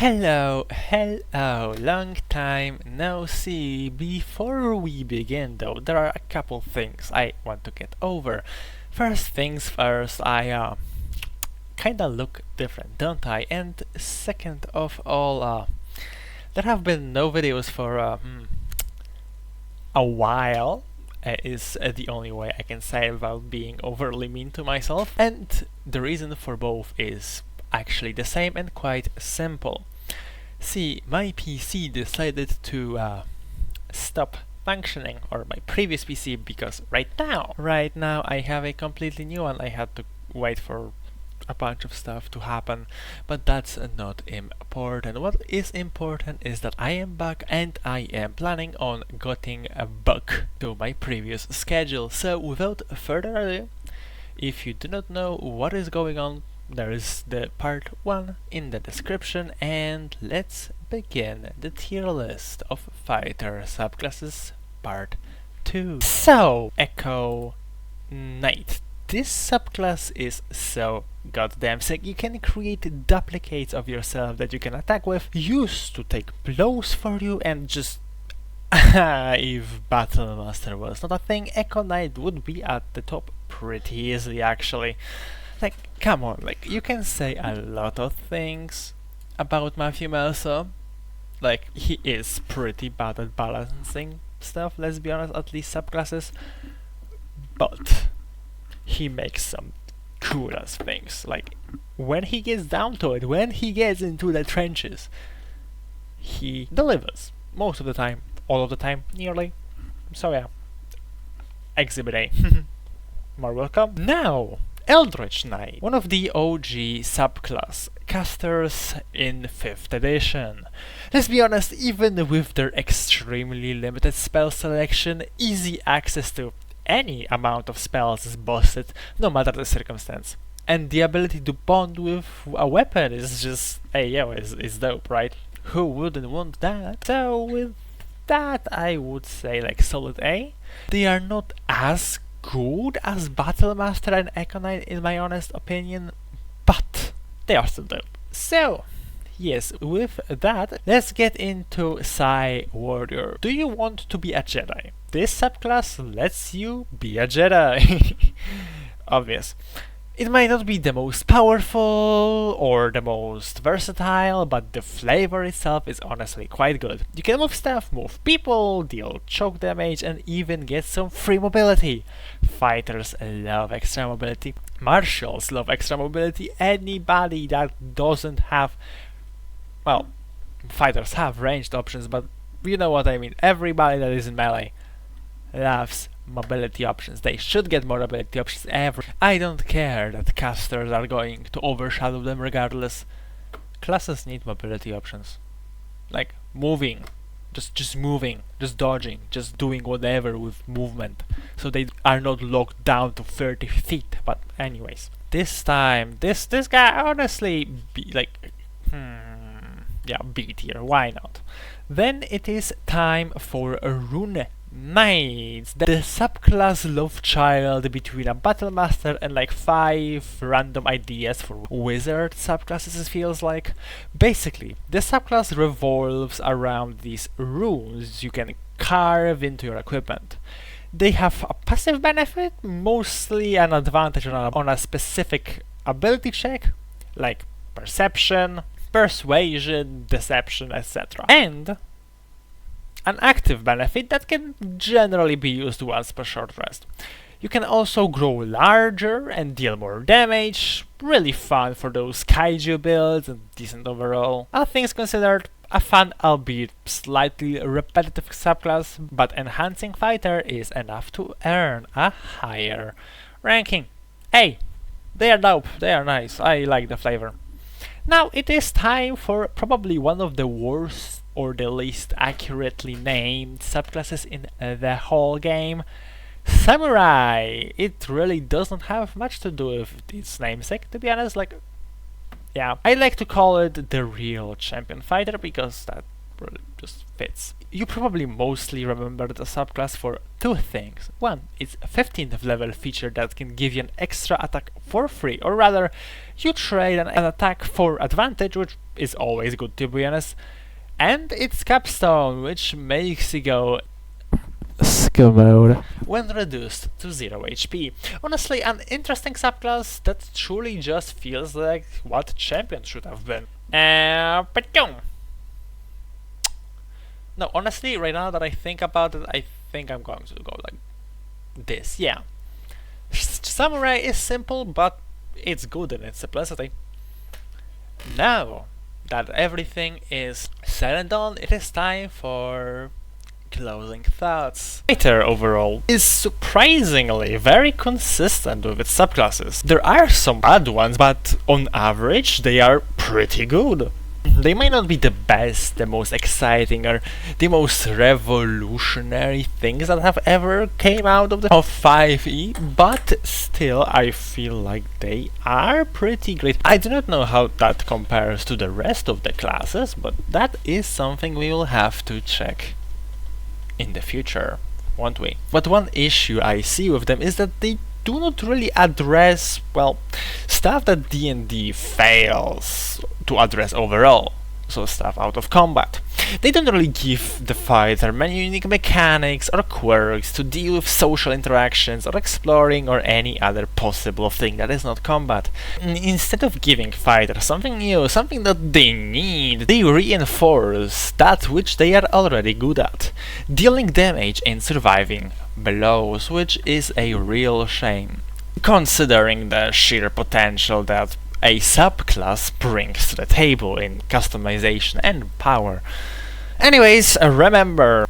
Hello, long time no see. Before we begin though, there are a couple things I want to get over. First things first, I kinda look different, don't I? And second of all, there have been no videos for a while. Is the only way I can say without being overly mean to myself. And the reason for both is actually the same and quite simple. See, my PC decided to stop functioning, or my previous PC, because right now I have a completely new one. I had to wait for a bunch of stuff to happen, but that's not important. What is important is that I am back and I am planning on getting back to my previous schedule. So without further ado, if you do not know what is going on, there is the part 1 in the description, and let's begin the tier list of fighter subclasses part 2. So, Echo Knight. This subclass is so goddamn sick. You can create duplicates of yourself that you can attack with, used to take blows for you, and just if Battlemaster was not a thing, Echo Knight would be at the top pretty easily actually. Like, come on, like, you can say a lot of things about Matthew Melso. Like, he is pretty bad at balancing stuff, let's be honest, at least subclasses. But he makes some cool ass things. Like, when he gets down to it, when he gets into the trenches, he delivers. Most of the time, all of the time, nearly. So yeah. Exhibit A. More welcome. Now, Eldritch Knight, one of the OG subclass casters in 5th edition. Let's be honest, even with their extremely limited spell selection, easy access to any amount of spells is busted, no matter the circumstance. And the ability to bond with a weapon is just, hey yo, is dope, right? Who wouldn't want that? So with that, I would say like solid A. They are not as good as Battlemaster and Echo Knight in my honest opinion, but they are still dope. So, yes, with that, let's get into Psy Warrior. Do you want to be a Jedi? This subclass lets you be a Jedi. Obvious. It might not be the most powerful or the most versatile, but the flavor itself is honestly quite good. You can move stuff, move people, deal choke damage, and even get some free mobility. Fighters love extra mobility. Martials love extra mobility. Anybody that doesn't have... well, fighters have ranged options, but you know what I mean. Everybody that is in melee loves mobility options. They should get more mobility options ever. I don't care that casters are going to overshadow them regardless. Classes need mobility options. Like moving, just moving, just dodging, just doing whatever with movement, so they are not locked down to 30 feet. But anyways, this time, this guy honestly yeah, B tier, why not? Then it is time for a Rune Knights, the subclass love child between a Battlemaster and like 5 random ideas for wizard subclasses, it feels like. Basically, the subclass revolves around these runes you can carve into your equipment. They have a passive benefit, mostly an advantage on a specific ability check, like perception, persuasion, deception, etc. And an active benefit that can generally be used once per short rest. You can also grow larger and deal more damage, really fun for those kaiju builds and decent overall. All things considered, a fun albeit slightly repetitive subclass, but enhancing fighter is enough to earn a higher ranking. Hey, they are dope, they are nice, I like the flavor. Now it is time for probably one of the worst or the least accurately named subclasses in the whole game, Samurai. It really doesn't have much to do with its namesake, to be honest. Like, yeah, I like to call it the real champion fighter because that really just fits. You probably mostly remember the subclass for two things. One, it's a 15th level feature that can give you an extra attack for free, or rather, you trade an attack for advantage, which is always good to be honest. And it's capstone, which makes you go skill mode when reduced to 0 HP. Honestly, an interesting subclass that truly just feels like what champion should have been. But no, honestly, right now that I think about it, I think I'm going to go like this, yeah. Samurai is simple, but it's good in its simplicity. Now that everything is said and done, it is time for closing thoughts. Fighter overall is surprisingly very consistent with its subclasses. There are some bad ones, but on average they are pretty good. They may not be the best, the most exciting, or the most revolutionary things that have ever came out of 5e, but still I feel like they are pretty great. I do not know how that compares to the rest of the classes, but that is something we will have to check in the future, won't we? But one issue I see with them is that they do not really address, well, stuff that D&D fails to address overall. So stuff out of combat. They don't really give the fighter many unique mechanics or quirks to deal with social interactions or exploring or any other possible thing that is not combat. Instead of giving fighters something new, something that they need, they reinforce that which they are already good at, dealing damage and surviving blows, which is a real shame, considering the sheer potential that a subclass brings to the table in customization and power. Anyways, remember,